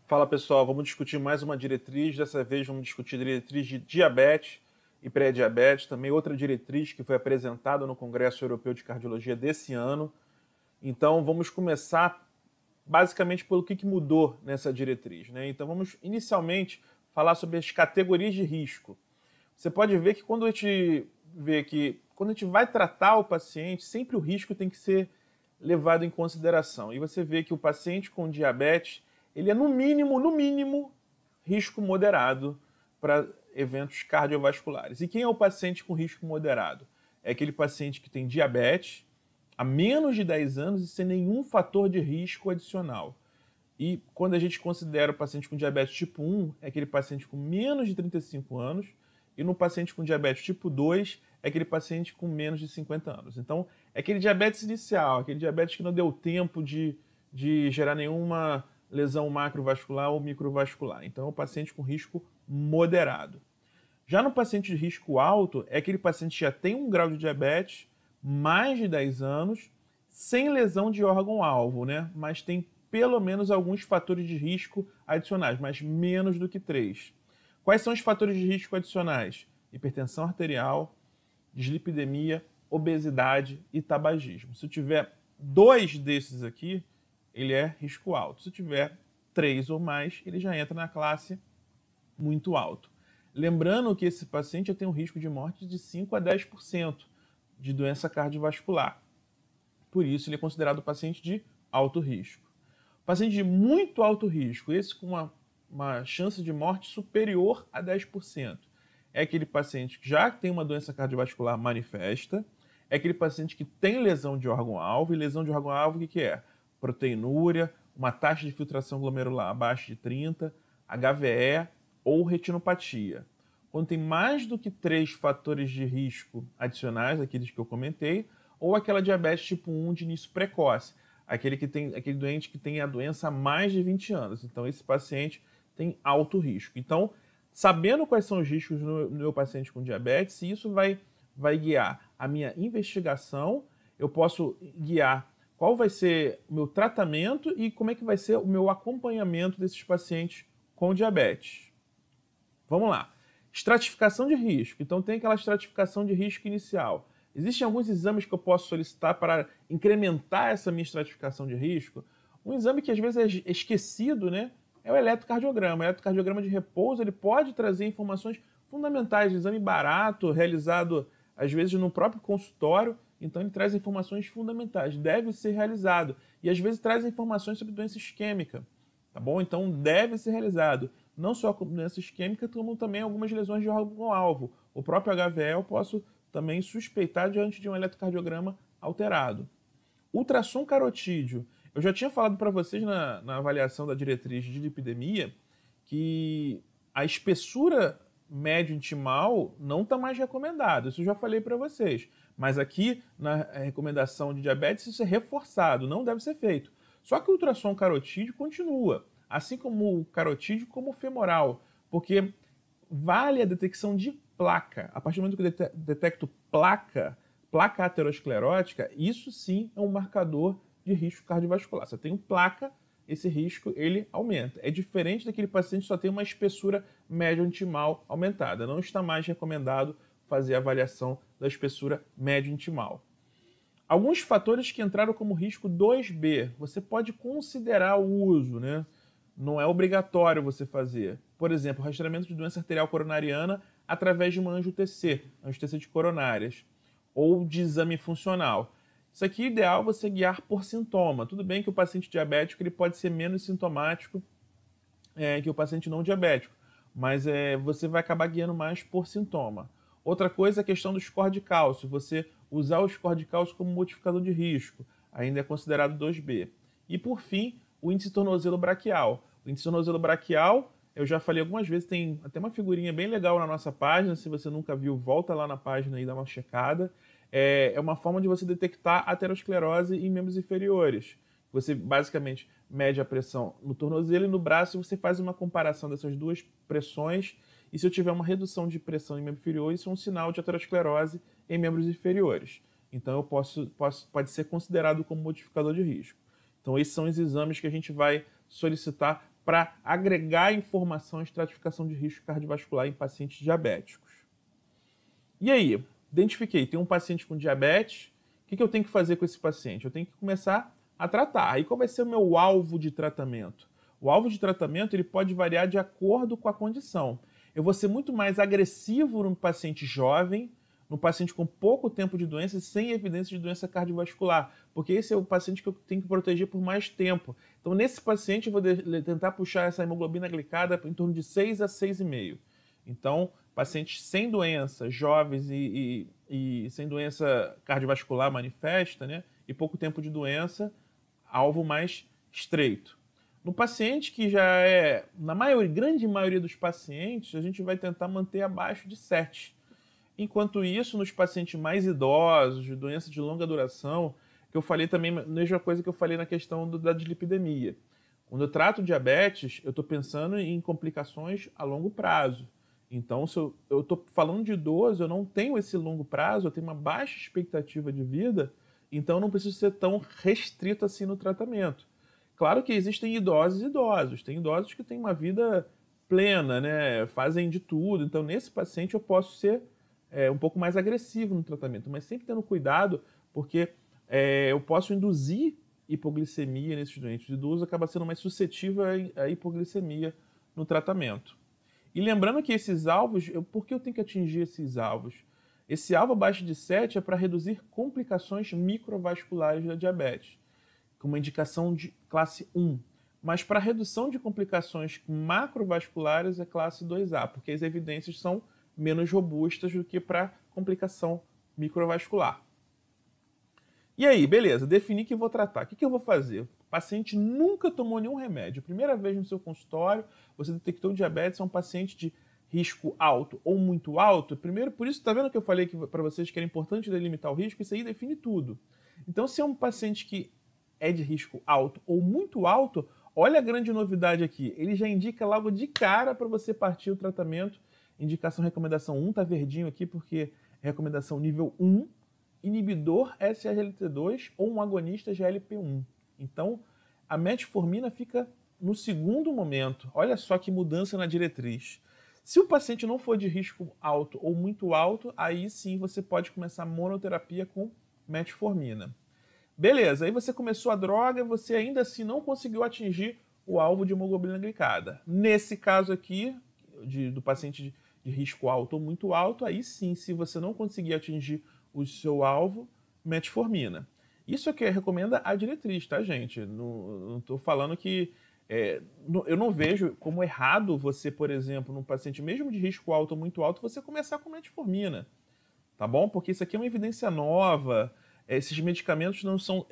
Fala pessoal, vamos discutir mais uma diretriz. Dessa vez vamos discutir diretriz de diabetes e pré-diabetes, também outra diretriz que foi apresentada no Congresso Europeu de Cardiologia desse ano. Então vamos começar basicamente pelo que mudou nessa diretriz, né? Então vamos inicialmente falar sobre as categorias de risco. Você pode ver que quando a gente vai tratar o paciente, sempre o risco tem que ser levado em consideração. E você vê que o paciente com diabetes, ele é no mínimo, risco moderado para eventos cardiovasculares. E quem é o paciente com risco moderado? É aquele paciente que tem diabetes há menos de 10 anos e sem nenhum fator de risco adicional. E quando a gente considera o paciente com diabetes tipo 1, é aquele paciente com menos de 35 anos, e no paciente com diabetes tipo 2, é aquele paciente com menos de 50 anos. Então, é aquele diabetes inicial, aquele diabetes que não deu tempo de gerar nenhuma lesão macrovascular ou microvascular. Então, é um paciente com risco moderado. Já no paciente de risco alto, é aquele paciente que já tem um grau de diabetes, mais de 10 anos, sem lesão de órgão-alvo, né? Mas tem pelo menos alguns fatores de risco adicionais, mas menos do que 3. Quais são os fatores de risco adicionais? Hipertensão arterial, dislipidemia, obesidade e tabagismo. Se eu tiver 2 desses aqui, ele é risco alto. Se eu tiver 3 ou mais, ele já entra na classe muito alto. Lembrando que esse paciente já tem um risco de morte de 5 a 10% de doença cardiovascular. Por isso, ele é considerado paciente de alto risco. Paciente de muito alto risco, esse com uma chance de morte superior a 10%. É aquele paciente que já tem uma doença cardiovascular manifesta, é aquele paciente que tem lesão de órgão-alvo, e lesão de órgão-alvo o que é? Proteinúria, uma taxa de filtração glomerular abaixo de 30, HVE ou retinopatia. Quando tem mais do que 3 fatores de risco adicionais, aqueles que eu comentei, ou aquela diabetes tipo 1 de início precoce, aquele doente que tem a doença há mais de 20 anos. Então, esse paciente tem alto risco. Então, sabendo quais são os riscos no meu paciente com diabetes, isso vai guiar a minha investigação, eu posso guiar qual vai ser o meu tratamento e como é que vai ser o meu acompanhamento desses pacientes com diabetes. Vamos lá. Estratificação de risco. Então, tem aquela estratificação de risco inicial. Existem alguns exames que eu posso solicitar para incrementar essa minha estratificação de risco. Um exame que às vezes é esquecido, né? É o eletrocardiograma. O eletrocardiograma de repouso, ele pode trazer informações fundamentais. Um exame barato, realizado às vezes no próprio consultório. Então, ele traz informações fundamentais. Deve ser realizado. E às vezes traz informações sobre doença isquêmica. Tá bom? Então, deve ser realizado. Não só com doença isquêmica, como também algumas lesões de órgão-alvo. O próprio HVE eu posso também suspeitar diante de um eletrocardiograma alterado. Ultrassom carotídeo. Eu já tinha falado para vocês na avaliação da diretriz de lipidemia que a espessura médio-intimal não está mais recomendada. Isso eu já falei para vocês. Mas aqui, na recomendação de diabetes, isso é reforçado, não deve ser feito. Só que o ultrassom carotídeo continua, assim como o carotídeo, como o femoral, porque vale a detecção de placa. A partir do momento que eu detecto placa aterosclerótica, isso sim é um marcador de risco cardiovascular. Se eu tenho placa, esse risco ele aumenta. É diferente daquele paciente que só tem uma espessura médio-intimal aumentada. Não está mais recomendado fazer a avaliação da espessura médio-intimal. Alguns fatores que entraram como risco 2B, você pode considerar o uso, né? Não é obrigatório você fazer. Por exemplo, rastreamento de doença arterial coronariana através de uma angio-TC de coronárias, ou de exame funcional. Isso aqui é ideal você guiar por sintoma. Tudo bem que o paciente diabético ele pode ser menos sintomático que o paciente não diabético, mas você vai acabar guiando mais por sintoma. Outra coisa é a questão do score de cálcio. Você usar o score de cálcio como modificador de risco, ainda é considerado 2B. E por fim, o índice tornozelo braquial. O índice tornozelo braquial, eu já falei algumas vezes, tem até uma figurinha bem legal na nossa página. Se você nunca viu, volta lá na página e dá uma checada. É uma forma de você detectar aterosclerose em membros inferiores. Você basicamente mede a pressão no tornozelo e no braço, e você faz uma comparação dessas duas pressões. E se eu tiver uma redução de pressão em membro inferior, isso é um sinal de aterosclerose em membros inferiores. Então, pode ser considerado como modificador de risco. Então, esses são os exames que a gente vai solicitar para agregar informação em estratificação de risco cardiovascular em pacientes diabéticos. E aí, identifiquei, tem um paciente com diabetes, o que eu tenho que fazer com esse paciente? Eu tenho que começar a tratar. Aí qual vai ser o meu alvo de tratamento? O alvo de tratamento ele pode variar de acordo com a condição. Eu vou ser muito mais agressivo no paciente jovem, no paciente com pouco tempo de doença e sem evidência de doença cardiovascular, porque esse é o paciente que eu tenho que proteger por mais tempo. Então, nesse paciente, eu vou tentar puxar essa hemoglobina glicada em torno de 6 a 6,5. Então, pacientes sem doença, jovens e sem doença cardiovascular manifesta, né, e pouco tempo de doença, alvo mais estreito. No paciente que já é, na grande maioria dos pacientes, a gente vai tentar manter abaixo de 7. Enquanto isso, nos pacientes mais idosos, de doença de longa duração, que eu falei também, a mesma coisa que eu falei na questão da dislipidemia. Quando eu trato diabetes, eu estou pensando em complicações a longo prazo. Então, se eu estou falando de idoso, eu não tenho esse longo prazo, eu tenho uma baixa expectativa de vida, então eu não preciso ser tão restrito assim no tratamento. Claro que existem idosos e idosos. Tem idosos que têm uma vida plena, né? Fazem de tudo. Então, nesse paciente, eu posso ser um pouco mais agressivo no tratamento, mas sempre tendo cuidado, porque eu posso induzir hipoglicemia nesses doentes. O idoso acaba sendo mais suscetível à hipoglicemia no tratamento. E lembrando que esses alvos, por que eu tenho que atingir esses alvos? Esse alvo abaixo de 7 é para reduzir complicações microvasculares da diabetes, com uma indicação de classe 1. Mas para redução de complicações macrovasculares é classe 2A, porque as evidências são menos robustas do que para complicação microvascular. E aí, beleza, defini que vou tratar. O que eu vou fazer? O paciente nunca tomou nenhum remédio. Primeira vez no seu consultório, você detectou diabetes, é um paciente de risco alto ou muito alto. Primeiro, por isso, tá vendo que eu falei para vocês que era importante delimitar o risco? Isso aí define tudo. Então, se é um paciente que é de risco alto ou muito alto, olha a grande novidade aqui. Ele já indica logo de cara para você partir o tratamento. Indicação recomendação 1, tá verdinho aqui porque é recomendação nível 1, inibidor SGLT2 ou um agonista GLP-1. Então, a metformina fica no segundo momento. Olha só que mudança na diretriz. Se o paciente não for de risco alto ou muito alto, aí sim você pode começar monoterapia com metformina. Beleza, aí você começou a droga e você ainda assim não conseguiu atingir o alvo de hemoglobina glicada. Nesse caso aqui, do paciente de risco alto ou muito alto, aí sim, se você não conseguir atingir o seu alvo, metformina. Isso é que recomenda a diretriz, tá, gente? Não estou falando que... eu não vejo como errado você, por exemplo, num paciente mesmo de risco alto ou muito alto, você começar com metformina, tá bom? Porque isso aqui é uma evidência nova. Esses medicamentos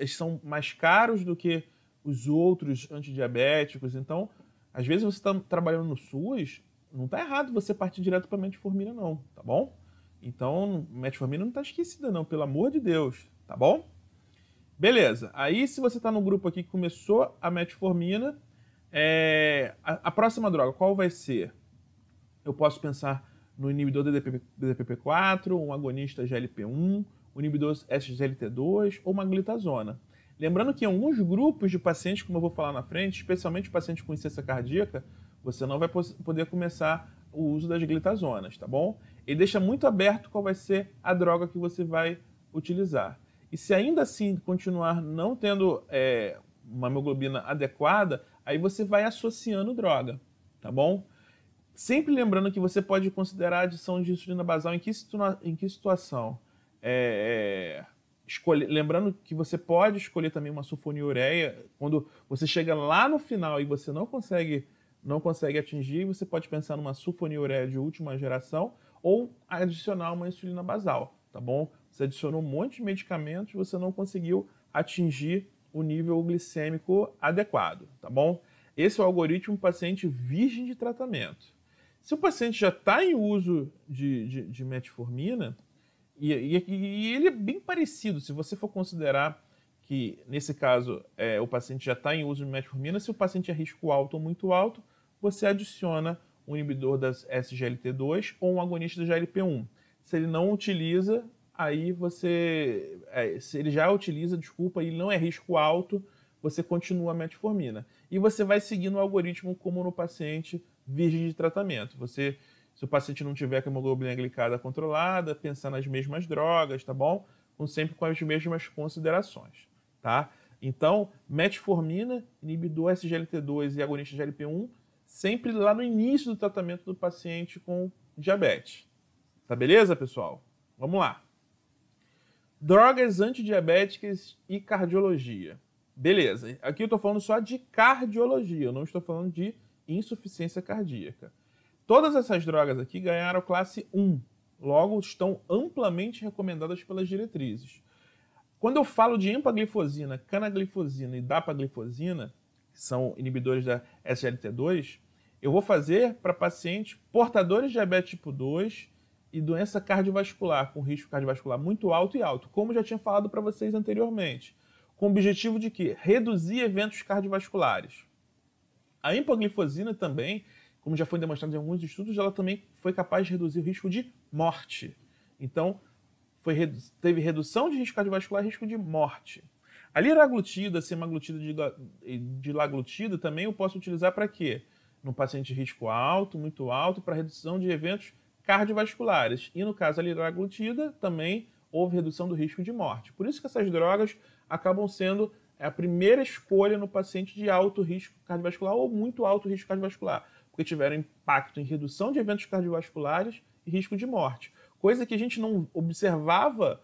são mais caros do que os outros antidiabéticos. Então, às vezes você está trabalhando no SUS, não está errado você partir direto para metformina, não, tá bom? Então, metformina não está esquecida, não, pelo amor de Deus, tá bom? Beleza. Aí, se você está no grupo aqui que começou a metformina, a próxima droga, qual vai ser? Eu posso pensar no inibidor DPP4, um agonista GLP-1, um inibidor SGLT2 ou uma glitazona. Lembrando que em alguns grupos de pacientes, como eu vou falar na frente, especialmente pacientes com insuficiência cardíaca, você não vai poder começar o uso das glitazonas, tá bom? Ele deixa muito aberto qual vai ser a droga que você vai utilizar. E se ainda assim continuar não tendo uma hemoglobina adequada, aí você vai associando droga, tá bom? Sempre lembrando que você pode considerar a adição de insulina basal em que situação? Lembrando que você pode escolher também uma sulfonilureia quando você chega lá no final e você não consegue atingir, você pode pensar numa sulfonilureia de última geração ou adicionar uma insulina basal, tá bom? Você adicionou um monte de medicamentos e você não conseguiu atingir o nível glicêmico adequado, tá bom? Esse é o algoritmo paciente virgem de tratamento. Se o paciente já está em uso de metformina, e ele é bem parecido, se você for considerar que, nesse caso, o paciente já está em uso de metformina, se o paciente é risco alto ou muito alto, você adiciona um inibidor das SGLT2 ou um agonista do GLP-1. Se ele não utiliza, aí se ele já utiliza, desculpa, e não é risco alto, você continua a metformina. E você vai seguindo o algoritmo como no paciente virgem de tratamento. Se o paciente não tiver com a hemoglobina glicada controlada, pensar nas mesmas drogas, tá bom? Sempre com as mesmas considerações, tá? Então, metformina, inibidor SGLT2 e agonista GLP-1, sempre lá no início do tratamento do paciente com diabetes. Tá beleza, pessoal? Vamos lá. Drogas antidiabéticas e cardiologia. Beleza, aqui eu estou falando só de cardiologia, eu não estou falando de insuficiência cardíaca. Todas essas drogas aqui ganharam classe 1, logo estão amplamente recomendadas pelas diretrizes. Quando eu falo de empaglifosina, canaglifosina e dapaglifosina, que são inibidores da SGLT2, eu vou fazer para pacientes portadores de diabetes tipo 2 e doença cardiovascular, com risco cardiovascular muito alto e alto, como já tinha falado para vocês anteriormente, com o objetivo de quê? Reduzir eventos cardiovasculares. A empaglifosina também, como já foi demonstrado em alguns estudos, ela também foi capaz de reduzir o risco de morte. Então, teve redução de risco cardiovascular e risco de morte. A liraglutida, semaglutida e dilaglutida também eu posso utilizar para quê? No paciente de risco alto, muito alto, para redução de eventos cardiovasculares. E no caso da liraglutida, também houve redução do risco de morte. Por isso que essas drogas acabam sendo a primeira escolha no paciente de alto risco cardiovascular ou muito alto risco cardiovascular, porque tiveram impacto em redução de eventos cardiovasculares e risco de morte. Coisa que a gente não observava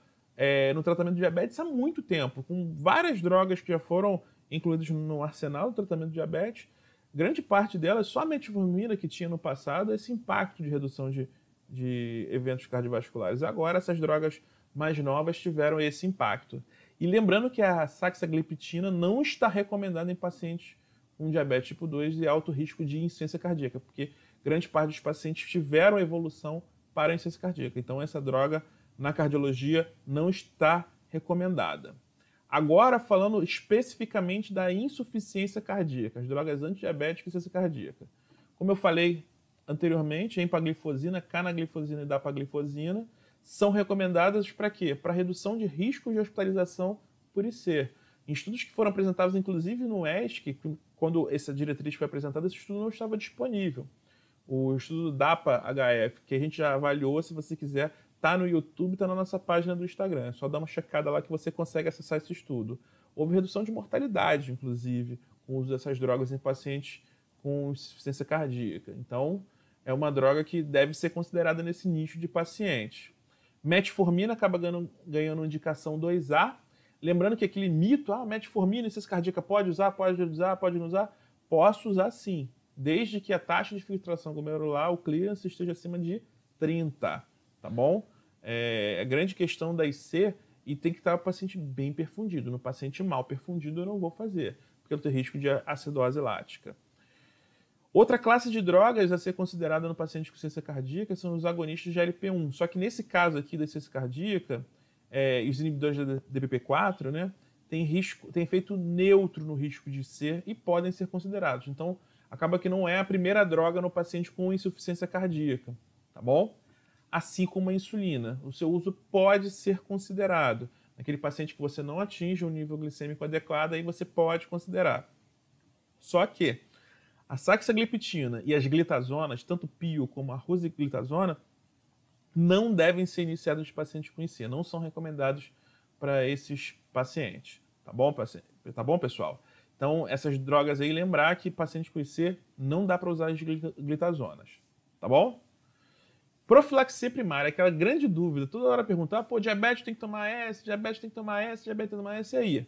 no tratamento de diabetes há muito tempo, com várias drogas que já foram incluídas no arsenal do tratamento de diabetes, grande parte delas, só a metformina que tinha no passado, esse impacto de redução de eventos cardiovasculares. Agora, essas drogas mais novas tiveram esse impacto. E lembrando que a saxagliptina não está recomendada em pacientes com diabetes tipo 2 e alto risco de insuficiência cardíaca, porque grande parte dos pacientes tiveram evolução para a insuficiência cardíaca. Então, essa droga na cardiologia não está recomendada. Agora, falando especificamente da insuficiência cardíaca, as drogas antidiabéticas e insuficiência cardíaca. Como eu falei anteriormente, a empaglifosina, canaglifosina e dapaglifosina são recomendadas para quê? Para redução de risco de hospitalização por IC. Em estudos que foram apresentados, inclusive no ESC, quando essa diretriz foi apresentada, esse estudo não estava disponível. O estudo DAPA-HF, que a gente já avaliou, se você quiser, está no YouTube, está na nossa página do Instagram. É só dar uma checada lá que você consegue acessar esse estudo. Houve redução de mortalidade, inclusive, com o uso dessas drogas em pacientes com insuficiência cardíaca. Então, é uma droga que deve ser considerada nesse nicho de pacientes. Metformina acaba ganhando indicação 2A. Lembrando que aquele mito, metformina, insuficiência cardíaca, pode usar, pode não usar? Posso usar sim, desde que a taxa de filtração glomerular, o clearance, esteja acima de 30, tá bom? É a grande questão da IC e tem que estar o paciente bem perfundido. No paciente mal perfundido eu não vou fazer, porque eu tenho risco de acidose lática. Outra classe de drogas a ser considerada no paciente com insuficiência cardíaca são os agonistas de GLP-1. Só que nesse caso aqui da insuficiência cardíaca, os inibidores da DPP-4, né, tem efeito neutro no risco de ser e podem ser considerados. Então, acaba que não é a primeira droga no paciente com insuficiência cardíaca, tá bom? Assim como a insulina. O seu uso pode ser considerado. Naquele paciente que você não atinge um nível glicêmico adequado, aí você pode considerar. Só que a saxagliptina e as glitazonas, tanto pio como a rosiglitazona, não devem ser iniciados nos pacientes com IC, não são recomendados para esses pacientes. Tá bom, pessoal? Então, essas drogas aí, lembrar que pacientes com IC não dá para usar as glitazonas. Tá bom? Profilaxia primária, aquela grande dúvida, toda hora perguntar, diabetes tem que tomar S, diabetes tem que tomar S, diabetes tem que tomar S, e aí?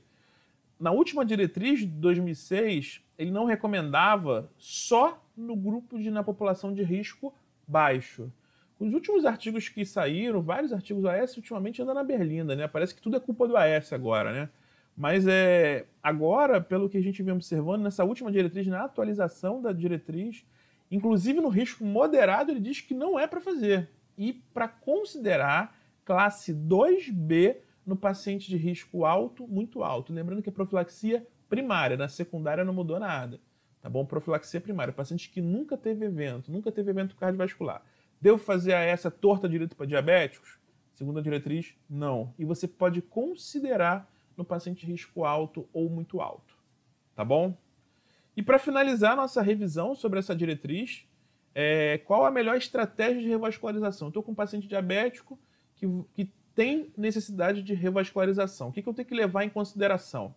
Na última diretriz de 2006, ele não recomendava só no grupo na população de risco baixo. Os últimos artigos que saíram, vários artigos, o AS ultimamente anda na berlinda, né? Parece que tudo é culpa do AS agora, né? Mas agora, pelo que a gente vem observando, nessa última diretriz, na atualização da diretriz, inclusive no risco moderado, ele diz que não é para fazer. E para considerar classe 2B no paciente de risco alto, muito alto. Lembrando que é profilaxia primária, na secundária não mudou nada. Tá bom? Profilaxia primária, paciente que nunca teve evento cardiovascular. Devo fazer essa torta direito para diabéticos? Segundo a diretriz, não. E você pode considerar no paciente de risco alto ou muito alto. tá bom? E para finalizar nossa revisão sobre essa diretriz, qual a melhor estratégia de revascularização? Eu estou com um paciente diabético que tem necessidade de revascularização. O que eu tenho que levar em consideração?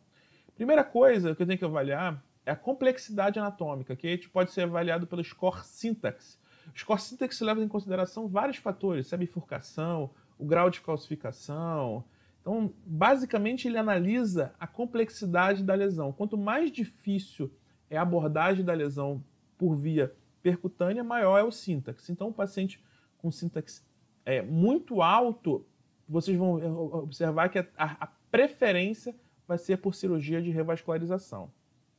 Primeira coisa que eu tenho que avaliar é a complexidade anatômica, que pode ser avaliado pelo score syntax. O score syntax leva em consideração vários fatores, a bifurcação, o grau de calcificação. Então, basicamente, ele analisa a complexidade da lesão. Quanto mais difícil é a abordagem da lesão por via percutânea, maior é o syntax. Então, o paciente com syntax muito alto, vocês vão observar que a preferência vai ser por cirurgia de revascularização,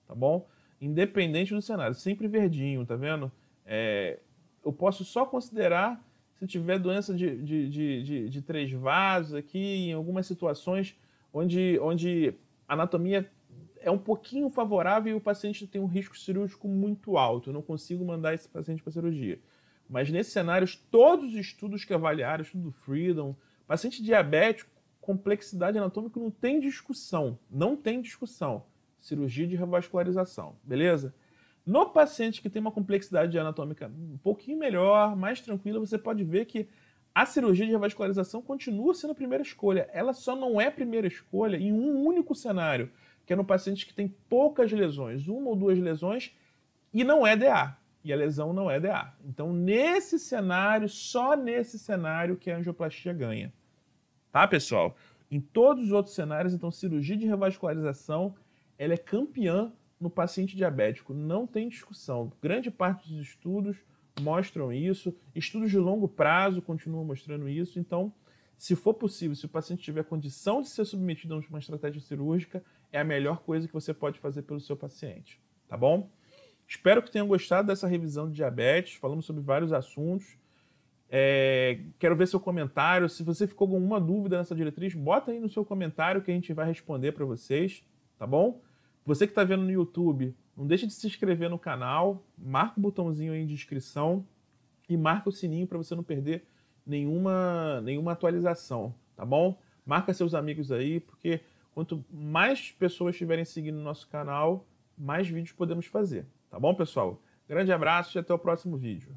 tá bom? Independente do cenário, sempre verdinho, tá vendo? Eu posso só considerar se tiver doença de 3 vasos aqui, em algumas situações onde a anatomia é um pouquinho favorável e o paciente tem um risco cirúrgico muito alto. Eu não consigo mandar esse paciente para cirurgia. Mas nesses cenários, todos os estudos que avaliaram, estudo Freedom, paciente diabético, complexidade anatômica não tem discussão. Não tem discussão. Cirurgia de revascularização, beleza? No paciente que tem uma complexidade anatômica um pouquinho melhor, mais tranquila, você pode ver que a cirurgia de revascularização continua sendo a primeira escolha. Ela só não é primeira escolha em um único cenário, que é no paciente que tem poucas lesões, 1 ou 2 lesões, e não é DA. E a lesão não é DA. Então, nesse cenário, só nesse cenário que a angioplastia ganha. Tá, pessoal? Em todos os outros cenários, então, cirurgia de revascularização, ela é campeã no paciente diabético. Não tem discussão. Grande parte dos estudos mostram isso. Estudos de longo prazo continuam mostrando isso. Então, se for possível, se o paciente tiver condição de ser submetido a uma estratégia cirúrgica, é a melhor coisa que você pode fazer pelo seu paciente. Tá bom? Espero que tenham gostado dessa revisão de diabetes. Falamos sobre vários assuntos. Quero ver seu comentário. Se você ficou com alguma dúvida nessa diretriz, bota aí no seu comentário que a gente vai responder para vocês. Tá bom? Você que está vendo no YouTube, não deixe de se inscrever no canal. Marca o botãozinho aí de inscrição e marca o sininho para você não perder nenhuma atualização. Tá bom? Marca seus amigos aí, porque quanto mais pessoas estiverem seguindo o nosso canal, mais vídeos podemos fazer. Tá bom, pessoal? Grande abraço e até o próximo vídeo.